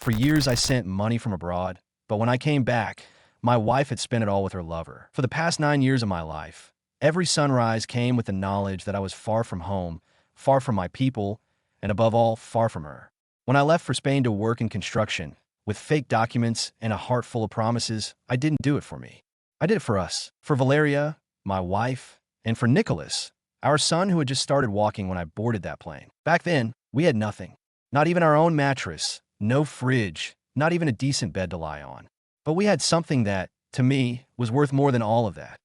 For years, I sent money from abroad, but when I came back, my wife had spent it all with her lover. For the past 9 years of my life, every sunrise came with the knowledge that I was far from home, far from my people, and above all, far from her. When I left for Spain to work in construction, with fake documents and a heart full of promises, I didn't do it for me. I did it for us, for Valeria, my wife, and for Nicholas, our son who had just started walking when I boarded that plane. Back then, we had nothing. Not even our own mattress, no fridge, not even a decent bed to lie on. But we had something that, to me, was worth more than all of that.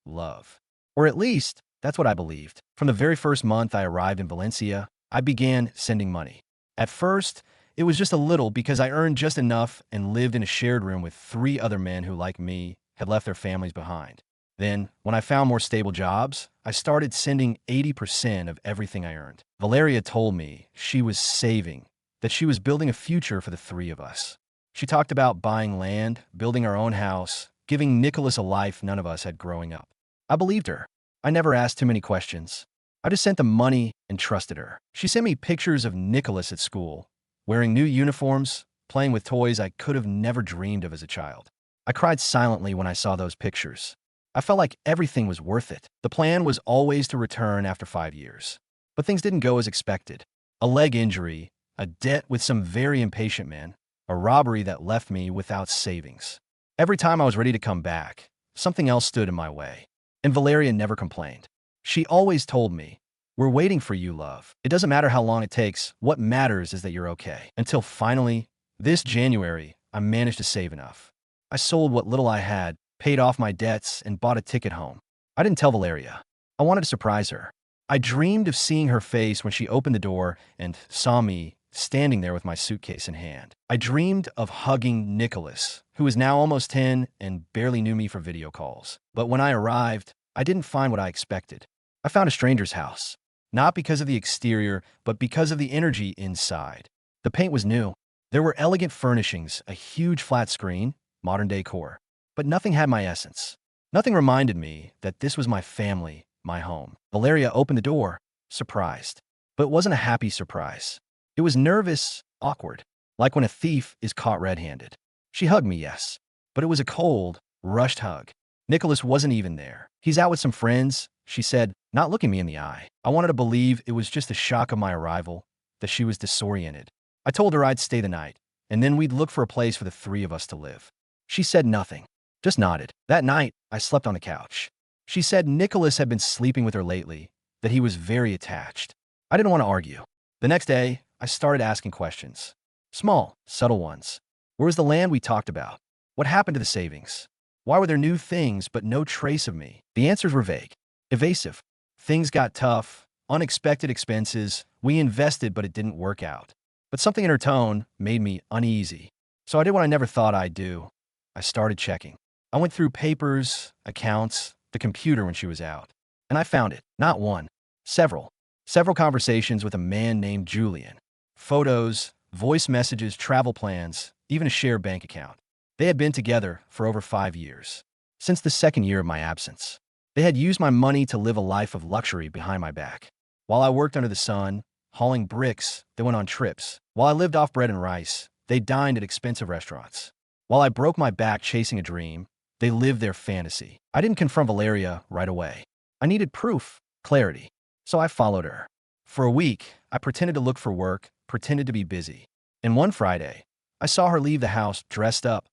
Love. Or at least, that's what I believed. From the very first month I arrived in Valencia, I began sending money. At first, it was just a little because I earned just enough and lived in a shared room with 3 other men who, like me, had left their families behind. Then, when I found more stable jobs, I started sending 80% of everything I earned. Valeria told me she was saving, that she was building a future for the 3 of us. She talked about buying land, building our own house, giving Nicholas a life none of us had growing up. I believed her. I never asked too many questions. I just sent the money and trusted her. She sent me pictures of Nicholas at school, wearing new uniforms, playing with toys I could have never dreamed of as a child. I cried silently when I saw those pictures. I felt like everything was worth it. The plan was always to return after 5 years. But things didn't go as expected. A leg injury, a debt with some very impatient men, a robbery that left me without savings. Every time I was ready to come back, something else stood in my way. And Valeria never complained. She always told me, "We're waiting for you, love. It doesn't matter how long it takes. What matters is that you're okay." Until finally, this January, I managed to save enough. I sold what little I had, paid off my debts, and bought a ticket home. I didn't tell Valeria. I wanted to surprise her. I dreamed of seeing her face when she opened the door and saw me standing there with my suitcase in hand. I dreamed of hugging Nicholas, who is now almost 10 and barely knew me for video calls. But when I arrived, I didn't find what I expected. I found a stranger's house, not because of the exterior, but because of the energy inside. The paint was new. There were elegant furnishings, a huge flat screen, modern decor. But nothing had my essence. Nothing reminded me that this was my family, my home. Valeria opened the door, surprised. But it wasn't a happy surprise. It was nervous, awkward, like when a thief is caught red-handed. She hugged me, yes, but it was a cold, rushed hug. Nicholas wasn't even there. "He's out with some friends," she said, not looking me in the eye. I wanted to believe it was just the shock of my arrival, that she was disoriented. I told her I'd stay the night, and then we'd look for a place for the 3 of us to live. She said nothing, just nodded. That night, I slept on the couch. She said Nicholas had been sleeping with her lately, that he was very attached. I didn't want to argue. The next day, I started asking questions. Small, subtle ones. Where was the land we talked about? What happened to the savings? Why were there new things but no trace of me? The answers were vague, evasive. Things got tough, unexpected expenses. We invested, but it didn't work out. But something in her tone made me uneasy. So I did what I never thought I'd do. I started checking. I went through papers, accounts, the computer when she was out. And I found it. Not one. Several. Several conversations with a man named Julian. Photos, voice messages, travel plans, even a shared bank account. They had been together for over 5 years. Since the second year of my absence. They had used my money to live a life of luxury behind my back. While I worked under the sun, hauling bricks, they went on trips. While I lived off bread and rice, they dined at expensive restaurants. While I broke my back chasing a dream, they lived their fantasy. I didn't confront Valeria right away. I needed proof, clarity. So I followed her. For a week, I pretended to look for work, pretended to be busy. And one Friday, I saw her leave the house dressed up,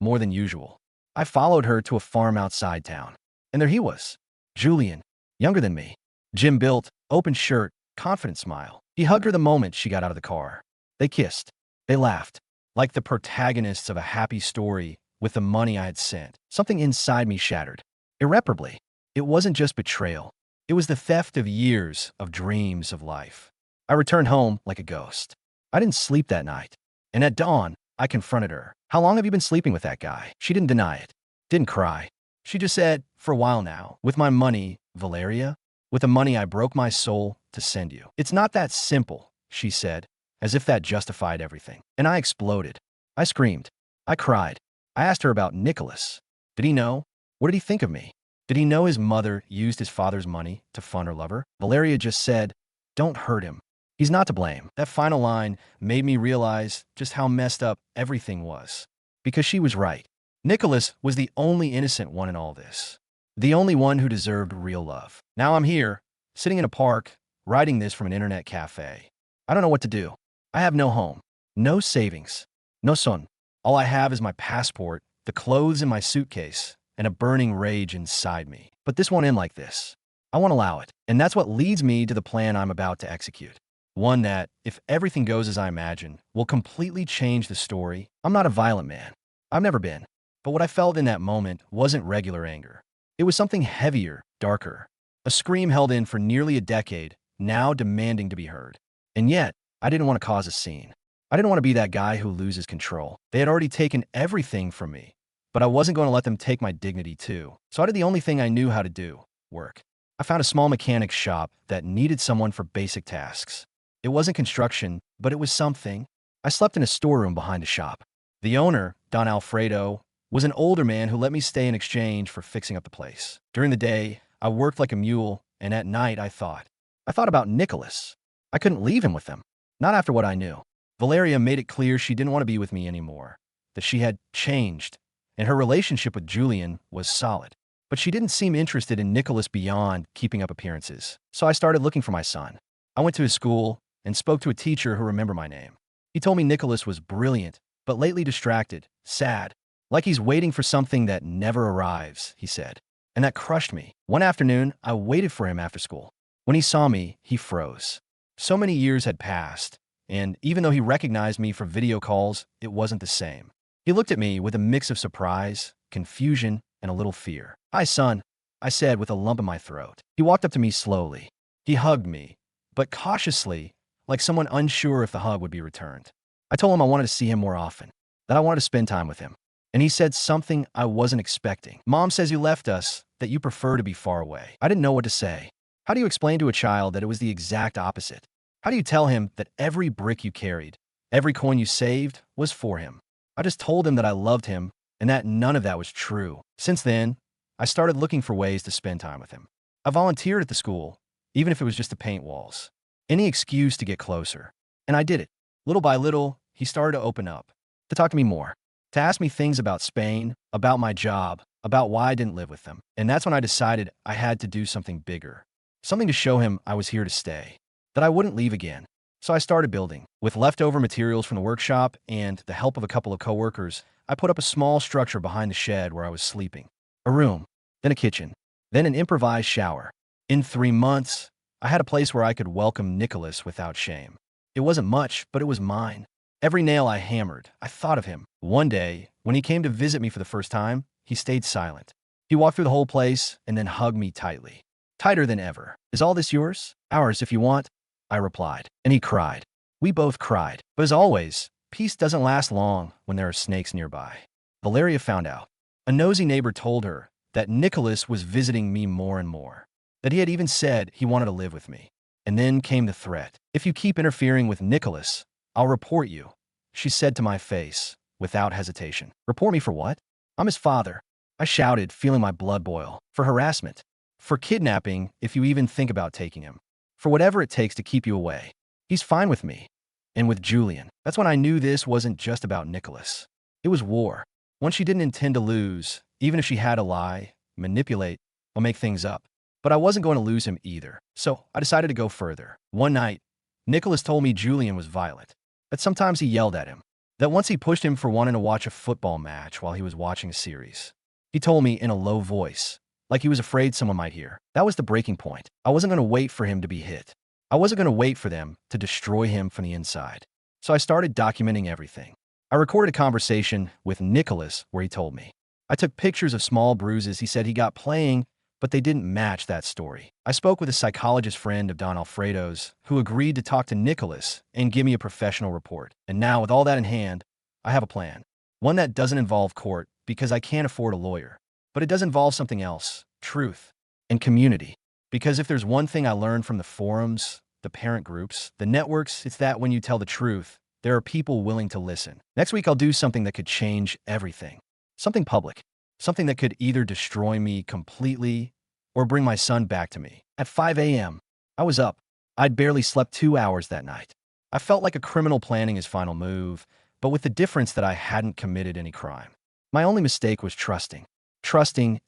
more than usual. I followed her to a farm outside town. And there he was, Julian, younger than me. Gym built, open shirt, confident smile. He hugged her the moment she got out of the car. They kissed. They laughed, like the protagonists of a happy story with the money I had sent. Something inside me shattered, irreparably. It wasn't just betrayal. It was the theft of years of dreams of life. I returned home like a ghost. I didn't sleep that night. And at dawn, I confronted her. "How long have you been sleeping with that guy?" She didn't deny it. Didn't cry. She just said, "For a while now. With my money, Valeria. With the money I broke my soul to send you." "It's not that simple," she said, as if that justified everything. And I exploded. I screamed. I cried. I asked her about Nicholas. Did he know? What did he think of me? Did he know his mother used his father's money to fund her lover? Valeria just said, "Don't hurt him. He's not to blame. That final line made me realize just how messed up everything was. Because she was right. Nicholas was the only innocent one in all this. The only one who deserved real love. Now I'm here, sitting in a park, writing this from an internet cafe. I don't know what to do. I have no home, no savings, no son. All I have is my passport, the clothes in my suitcase, and a burning rage inside me. But this won't end like this. I won't allow it. And that's what leads me to the plan I'm about to execute. One that, if everything goes as I imagine, will completely change the story. I'm not a violent man. I've never been. But what I felt in that moment wasn't regular anger. It was something heavier, darker. A scream held in for nearly a decade, now demanding to be heard. And yet, I didn't want to cause a scene. I didn't want to be that guy who loses control. They had already taken everything from me, but I wasn't going to let them take my dignity too. So I did the only thing I knew how to do, work. I found a small mechanic's shop that needed someone for basic tasks. It wasn't construction, but it was something. I slept in a storeroom behind a shop. The owner, Don Alfredo, was an older man who let me stay in exchange for fixing up the place. During the day, I worked like a mule, and at night I thought. I thought about Nicholas. I couldn't leave him with them. Not after what I knew. Valeria made it clear she didn't want to be with me anymore, that she had changed, and her relationship with Julian was solid. But she didn't seem interested in Nicholas beyond keeping up appearances. So I started looking for my son. I went to his school and spoke to a teacher who remembered my name. He told me Nicholas was brilliant, but lately distracted, sad, like he's waiting for something that never arrives, he said. And that crushed me. One afternoon, I waited for him after school. When he saw me, he froze. So many years had passed, and even though he recognized me from video calls, it wasn't the same. He looked at me with a mix of surprise, confusion, and a little fear. "Hi, son," I said with a lump in my throat. He walked up to me slowly. He hugged me, but cautiously, like someone unsure if the hug would be returned. I told him I wanted to see him more often, that I wanted to spend time with him. And he said something I wasn't expecting. "Mom says you left us, that you prefer to be far away." I didn't know what to say. How do you explain to a child that it was the exact opposite? How do you tell him that every brick you carried, every coin you saved, was for him? I just told him that I loved him and that none of that was true. Since then, I started looking for ways to spend time with him. I volunteered at the school, even if it was just to paint walls. Any excuse to get closer. And I did it. Little by little, he started to open up, to talk to me more, to ask me things about Spain, about my job, about why I didn't live with them. And that's when I decided I had to do something bigger, something to show him I was here to stay, that I wouldn't leave again. So I started building. With leftover materials from the workshop and the help of a couple of coworkers, I put up a small structure behind the shed where I was sleeping. A room, then a kitchen, then an improvised shower. In 3 months, I had a place where I could welcome Nicholas without shame. It wasn't much, but it was mine. Every nail I hammered, I thought of him. One day, when he came to visit me for the first time, he stayed silent. He walked through the whole place and then hugged me tightly. Tighter than ever. "Is all this yours?" "Ours, if you want," I replied. And he cried. We both cried. But as always, peace doesn't last long when there are snakes nearby. Valeria found out. A nosy neighbor told her that Nicholas was visiting me more and more, that he had even said he wanted to live with me. And then came the threat. "If you keep interfering with Nicholas, I'll report you," she said to my face, without hesitation. "Report me for what?" "I'm his father," I shouted, feeling my blood boil. "For harassment. For kidnapping, if you even think about taking him. For whatever it takes to keep you away. He's fine with me. And with Julian." That's when I knew this wasn't just about Nicholas. It was war. One she didn't intend to lose, even if she had to lie, manipulate, or make things up. But I wasn't going to lose him either. So I decided to go further. One night, Nicholas told me Julian was violent. That sometimes he yelled at him. That once he pushed him for wanting to watch a football match while he was watching a series. He told me in a low voice, like he was afraid someone might hear. That was the breaking point. I wasn't going to wait for him to be hit. I wasn't going to wait for them to destroy him from the inside. So I started documenting everything. I recorded a conversation with Nicholas where he told me. I took pictures of small bruises he said he got playing, but they didn't match that story. I spoke with a psychologist friend of Don Alfredo's who agreed to talk to Nicholas and give me a professional report. And now, with all that in hand, I have a plan. One that doesn't involve court because I can't afford a lawyer. But it does involve something else, truth and community. Because if there's one thing I learned from the forums, the parent groups, the networks, it's that when you tell the truth, there are people willing to listen. Next week, I'll do something that could change everything. Something public. Something that could either destroy me completely or bring my son back to me. At 5 a.m., I was up, I'd barely slept 2 hours that night. I felt like a criminal planning his final move, but with the difference that I hadn't committed any crime. My only mistake was trusting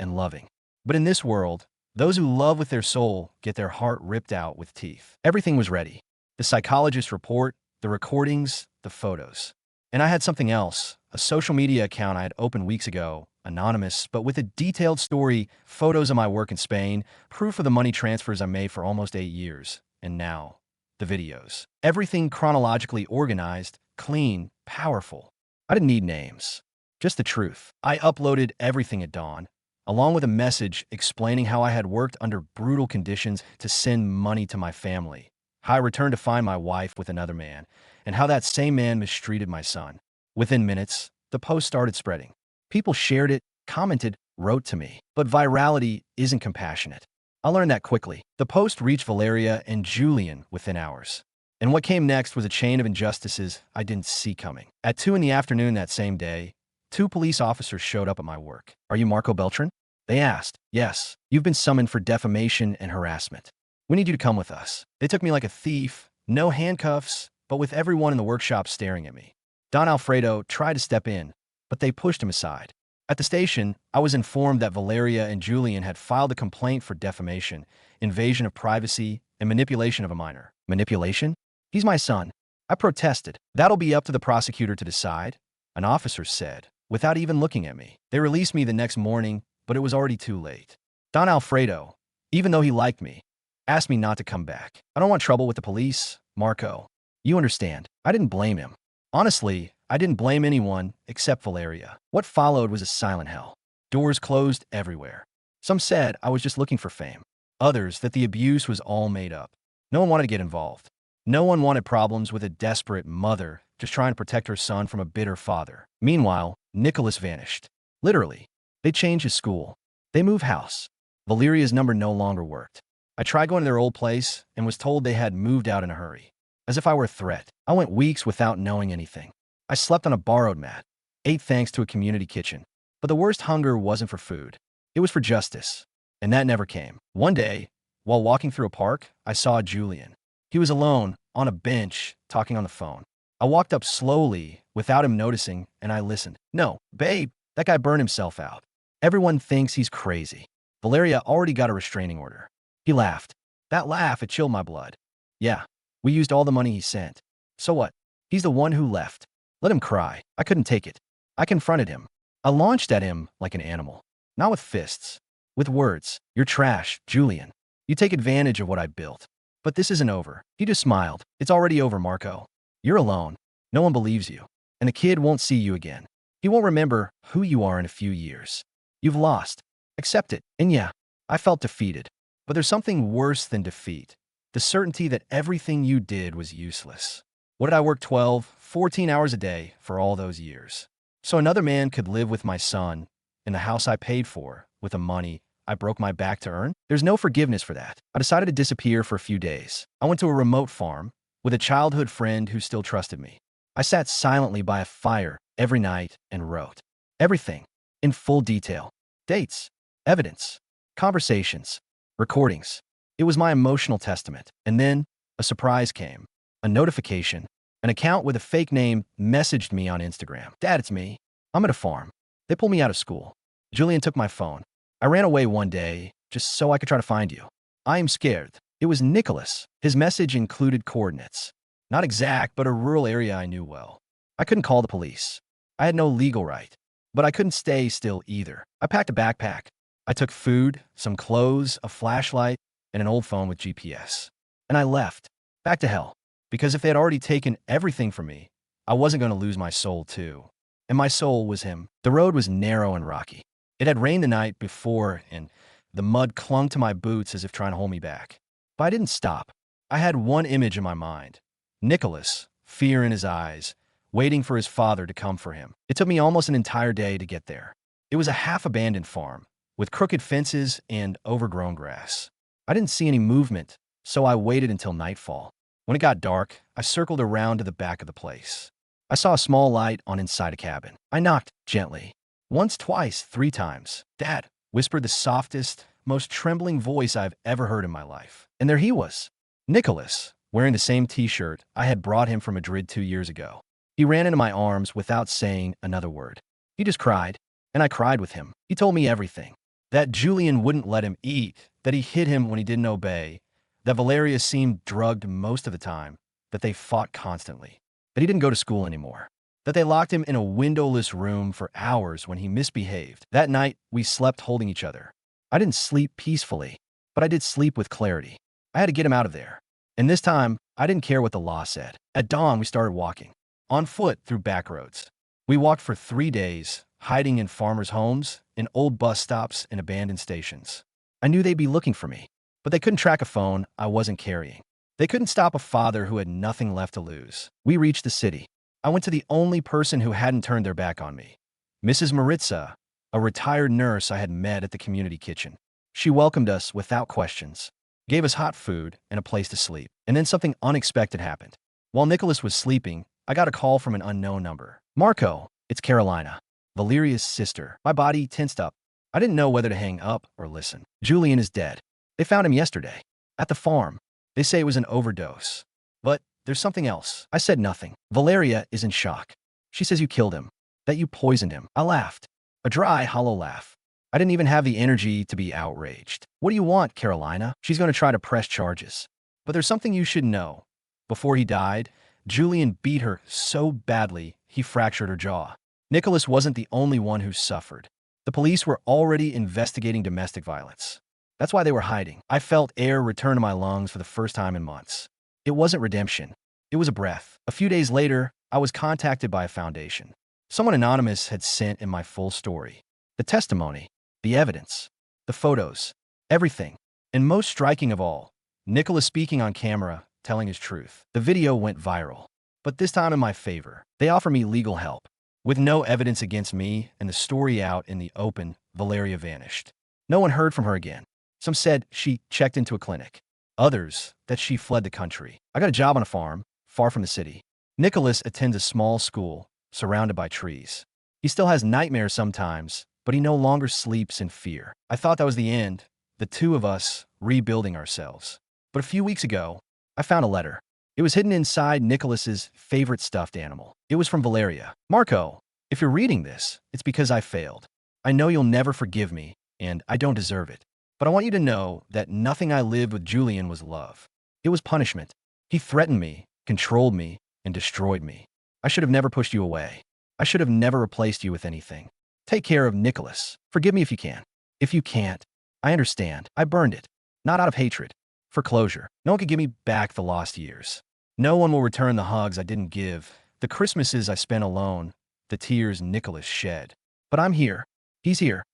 and loving. But in this world, those who love with their soul get their heart ripped out with teeth. Everything was ready. The psychologist's report, the recordings, the photos. And I had something else, a social media account I had opened weeks ago, anonymous, but with a detailed story, photos of my work in Spain, proof of the money transfers I made for almost 8 years. And now, the videos. Everything chronologically organized, clean, powerful. I didn't need names, just the truth. I uploaded everything at dawn, along with a message explaining how I had worked under brutal conditions to send money to my family, how I returned to find my wife with another man, and how that same man mistreated my son. Within minutes, the post started spreading. People shared it, commented, wrote to me. But virality isn't compassionate. I learned that quickly. The post reached Valeria and Julian within hours. And what came next was a chain of injustices I didn't see coming. At 2 in the afternoon that same day, 2 police officers showed up at my work. "Are you Marco Beltran?" They asked. "Yes, you've been summoned for defamation and harassment. We need you to come with us." They took me like a thief, no handcuffs, but with everyone in the workshop staring at me. Don Alfredo tried to step in, but they pushed him aside. At the station, I was informed that Valeria and Julian had filed a complaint for defamation, invasion of privacy, and manipulation of a minor. Manipulation? He's my son. I protested. "That'll be up to the prosecutor to decide," an officer said, without even looking at me. They released me the next morning, but it was already too late. Don Alfredo, even though he liked me, asked me not to come back. "I don't want trouble with the police, Marco. You understand." I didn't blame him. Honestly, I didn't blame anyone except Valeria. What followed was a silent hell. Doors closed everywhere. Some said I was just looking for fame. Others that the abuse was all made up. No one wanted to get involved. No one wanted problems with a desperate mother just trying to protect her son from a bitter father. Meanwhile, Nicholas vanished. Literally. They changed his school. They moved house. Valeria's number no longer worked. I tried going to their old place and was told they had moved out in a hurry. As if I were a threat. I went weeks without knowing anything. I slept on a borrowed mat, ate thanks to a community kitchen. But the worst hunger wasn't for food. It was for justice. And that never came. One day, while walking through a park, I saw Julian. He was alone, on a bench, talking on the phone. I walked up slowly, without him noticing, and I listened. "No, babe, that guy burned himself out. Everyone thinks he's crazy. Valeria already got a restraining order." He laughed. That laugh, it chilled my blood. "Yeah, we used all the money he sent. So what? He's the one who left. Let him cry." I couldn't take it. I confronted him. I launched at him like an animal. Not with fists. With words. "You're trash, Julian. You take advantage of what I built. But this isn't over." He just smiled. "It's already over, Marco. You're alone. No one believes you. And the kid won't see you again. He won't remember who you are in a few years. You've lost. Accept it." And yeah, I felt defeated. But there's something worse than defeat. The certainty that everything you did was useless. What did I work 12, 14 hours a day for all those years? So another man could live with my son in the house I paid for with the money I broke my back to earn? There's no forgiveness for that. I decided to disappear for a few days. I went to a remote farm with a childhood friend who still trusted me. I sat silently by a fire every night and wrote. Everything, in full detail. Dates, evidence, conversations, recordings. It was my emotional testament. And then a surprise came. A notification. An account with a fake name messaged me on Instagram. "Dad, it's me. I'm at a farm." They pulled me out of school. Julian took my phone. I ran away one day just so I could try to find you. I am scared. It was Nicholas. His message included coordinates. Not exact, but a rural area I knew well. I couldn't call the police. I had no legal right. But I couldn't stay still either. I packed a backpack. I took food, some clothes, a flashlight, and an old phone with GPS. And I left. Back to hell. Because if they had already taken everything from me, I wasn't going to lose my soul too. And my soul was him. The road was narrow and rocky. It had rained the night before, and the mud clung to my boots as if trying to hold me back. But I didn't stop. I had one image in my mind. Nicholas, fear in his eyes, waiting for his father to come for him. It took me almost an entire day to get there. It was a half-abandoned farm, with crooked fences and overgrown grass. I didn't see any movement, so I waited until nightfall. When it got dark, I circled around to the back of the place. I saw a small light on inside a cabin. I knocked gently. Once, twice, 3 times. "Dad," whispered the softest, most trembling voice I've ever heard in my life. And there he was. Nicholas, wearing the same t-shirt I had brought him from Madrid 2 years ago. He ran into my arms without saying another word. He just cried, and I cried with him. He told me everything. That Julian wouldn't let him eat, that he hit him when he didn't obey, that Valeria seemed drugged most of the time, that they fought constantly, that he didn't go to school anymore, that they locked him in a windowless room for hours when he misbehaved. That night, we slept holding each other. I didn't sleep peacefully, but I did sleep with clarity. I had to get him out of there. And this time, I didn't care what the law said. At dawn, we started walking, on foot through back roads. We walked for 3 days, hiding in farmers' homes, in old bus stops, and abandoned stations. I knew they'd be looking for me, but they couldn't track a phone I wasn't carrying. They couldn't stop a father who had nothing left to lose. We reached the city. I went to the only person who hadn't turned their back on me, Mrs. Maritza, a retired nurse I had met at the community kitchen. She welcomed us without questions, gave us hot food and a place to sleep. And then something unexpected happened. While Nicholas was sleeping, I got a call from an unknown number. "Marco, it's Carolina, Valeria's sister." My body tensed up. I didn't know whether to hang up or listen. "Julian is dead. They found him yesterday. At the farm. They say it was an overdose. But there's something else." I said nothing. "Valeria is in shock. She says you killed him, that you poisoned him." I laughed. A dry, hollow laugh. I didn't even have the energy to be outraged. "What do you want, Carolina?" "She's going to try to press charges. But there's something you should know. Before he died, Julian beat her so badly he fractured her jaw. Nicholas wasn't the only one who suffered. The police were already investigating domestic violence. That's why they were hiding." I felt air return to my lungs for the first time in months. It wasn't redemption. It was a breath. A few days later, I was contacted by a foundation. Someone anonymous had sent in my full story. The testimony, the evidence, the photos, everything. And most striking of all, Nicholas speaking on camera, telling his truth. The video went viral. But this time in my favor. They offer me legal help. With no evidence against me and the story out in the open, Valeria vanished. No one heard from her again. Some said she checked into a clinic. Others, that she fled the country. I got a job on a farm, far from the city. Nicholas attends a small school, surrounded by trees. He still has nightmares sometimes, but he no longer sleeps in fear. I thought that was the end, the two of us rebuilding ourselves. But a few weeks ago, I found a letter. It was hidden inside Nicholas's favorite stuffed animal. It was from Valeria. "Marco, if you're reading this, it's because I failed. I know you'll never forgive me, and I don't deserve it. But I want you to know that nothing I lived with Julian was love. It was punishment. He threatened me, controlled me, and destroyed me. I should have never pushed you away. I should have never replaced you with anything. Take care of Nicholas. Forgive me if you can. If you can't, I understand. I burned it. Not out of hatred. For closure. No one could give me back the lost years. No one will return the hugs I didn't give, the Christmases I spent alone, the tears Nicholas shed. But I'm here. He's here.